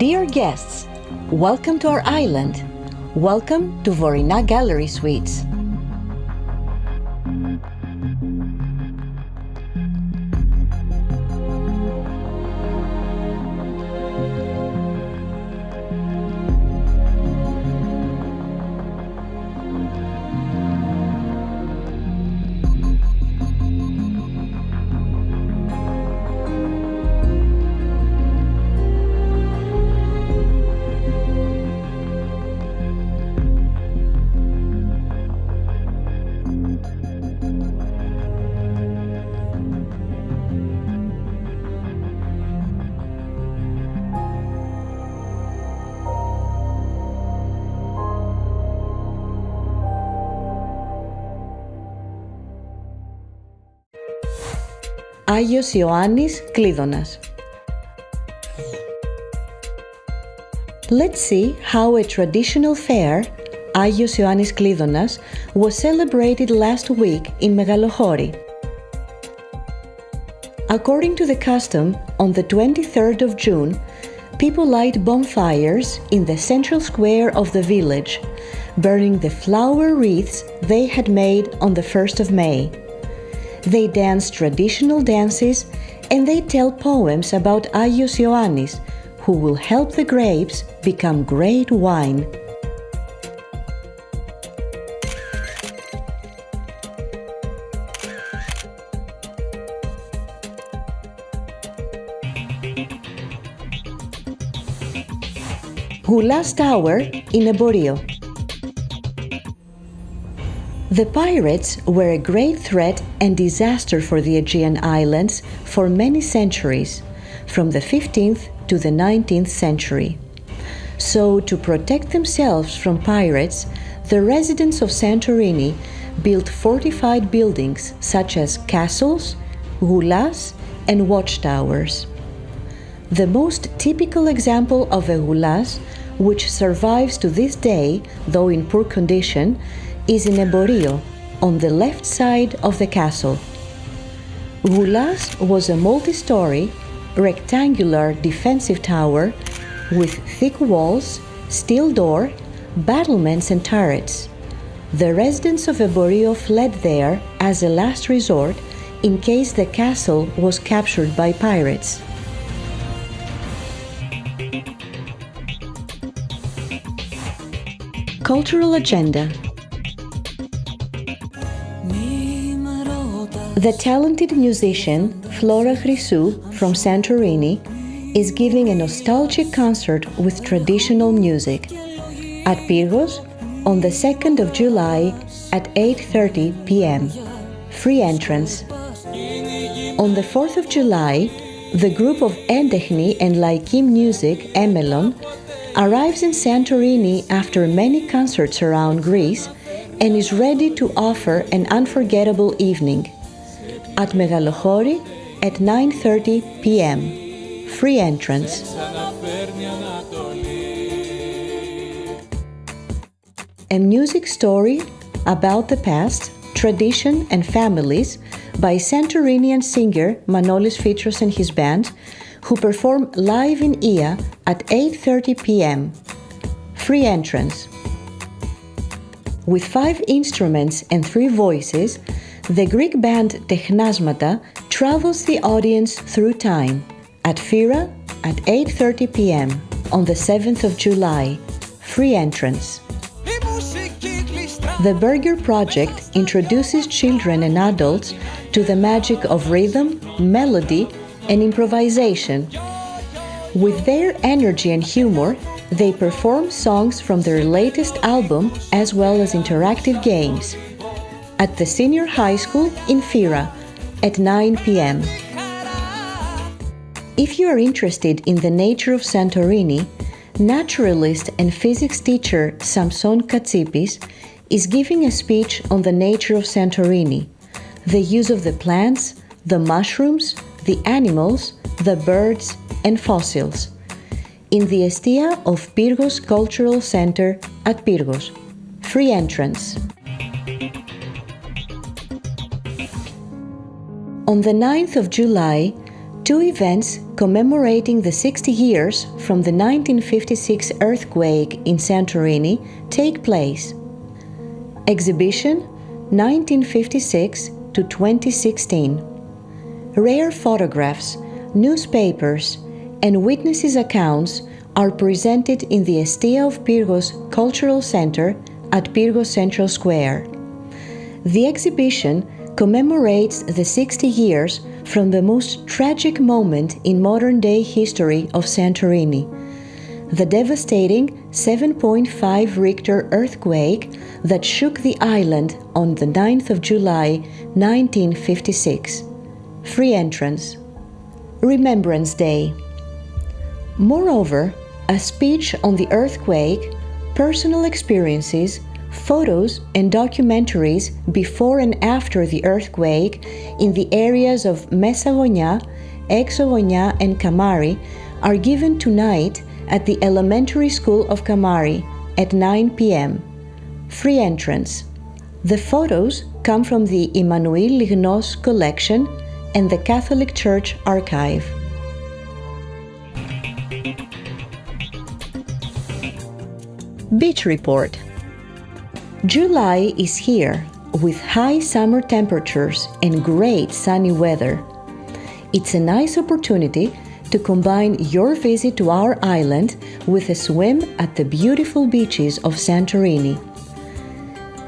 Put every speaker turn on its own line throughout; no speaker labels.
Dear guests, welcome to our island. Welcome to Voreina Gallery Suites. Άγιος Ιωάννης Κλείδωνας. Let's see how a traditional fair, Άγιος Ιωάννης Κλείδωνας, was celebrated last week in Megalochori. According to the custom, on the 23rd of June, people light bonfires in the central square of the village, burning the flower wreaths they had made on the 1st of May. They dance traditional dances and they tell poems about Άγιος Ιωάννης, who will help the grapes become great wine. Goulas Tower in Eboreo. The pirates were a great threat and disaster for the Aegean Islands for many centuries, from the 15th to the 19th century. So, to protect themselves from pirates, the residents of Santorini built fortified buildings such as castles, goulas, and watchtowers. The most typical example of a goulas, which survives to this day, though in poor condition, is in Eboreo, on the left side of the castle. Goulas was a multi-story, rectangular defensive tower with thick walls, steel door, battlements and turrets. The residents of Eboreo fled there as a last resort in case the castle was captured by pirates. Cultural agenda. The talented musician Flora Chrysou from Santorini is giving a nostalgic concert with traditional music at Pyrgos on the 2nd of July at 8:30 p.m. Free entrance. On the 4th of July, the group of Endechni and Laiki Music, Emelon, arrives in Santorini after many concerts around Greece and is ready to offer an unforgettable evening. At Megalochori at 9:30 p.m. Free entrance. A music story about the past, tradition and families by Santorinian singer Manolis Fitros and his band, who perform live in Ia at 8:30 p.m. Free entrance. With 5 instruments and 3 voices, the Greek band Technasmata travels the audience through time at Fira at 8:30 p.m. on the 7th of July. Free entrance. The Burger Project introduces children and adults to the magic of rhythm, melody, and improvisation. With their energy and humor, they perform songs from their latest album as well as interactive games at the Senior High School in Fira at 9 p.m. If you are interested in the nature of Santorini, naturalist and physics teacher Samson Katsipis is giving a speech on the nature of Santorini, the use of the plants, the mushrooms, the animals, the birds, and fossils, in the Estia of Pyrgos Cultural Center at Pyrgos. Free entrance. On the 9th of July, Two events commemorating the 60 years from the 1956 earthquake in Santorini take place. Exhibition 1956 to 2016. Rare photographs, newspapers, and witnesses' accounts are presented in the Estia of Pyrgos Cultural Center at Pyrgos Central Square. The exhibition commemorates the 60 years from the most tragic moment in modern-day history of Santorini, the devastating 7.5 Richter earthquake that shook the island on the 9th of July, 1956. Free entrance. Remembrance Day. Moreover, a speech on the earthquake, personal experiences, photos and documentaries before and after the earthquake in the areas of Mesagonia, Exogonia and Kamari are given tonight at the Elementary School of Kamari at 9 p.m. Free entrance. The photos come from the Emmanuel Lignos collection and the Catholic Church Archive. Beach Report. July is here with high summer temperatures and great sunny weather. It's a nice opportunity to combine your visit to our island with a swim at the beautiful beaches of Santorini.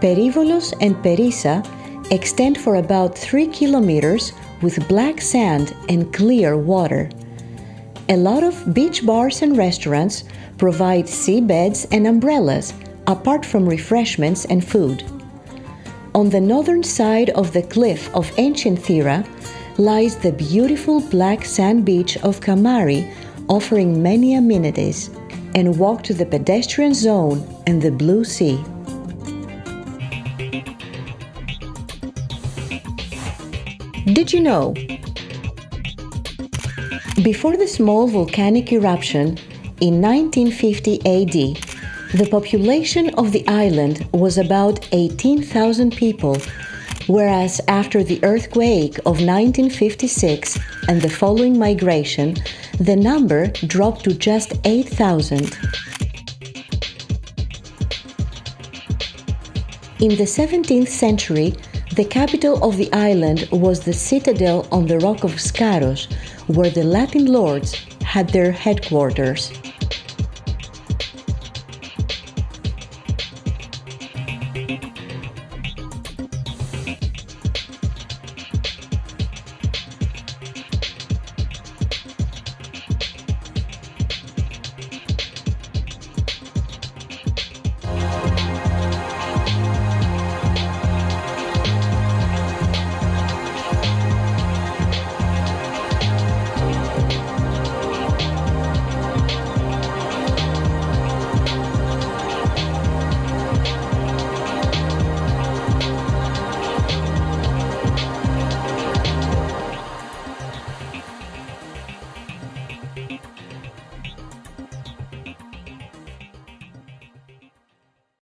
Perivolos and Perissa extend for about 3 kilometers with black sand and clear water. A lot of beach bars and restaurants provide sea beds and umbrellas, apart from refreshments and food. On the northern side of the cliff of ancient Thera lies the beautiful black sand beach of Kamari, offering many amenities, and walk to the pedestrian zone and the blue sea. Did you know? Before the small volcanic eruption in 1950 AD, the population of the island was about 18,000 people, whereas after the earthquake of 1956 and the following migration, the number dropped to just 8,000. In the 17th century, the capital of the island was the citadel on the rock of Scaros, where the Latin lords had their headquarters.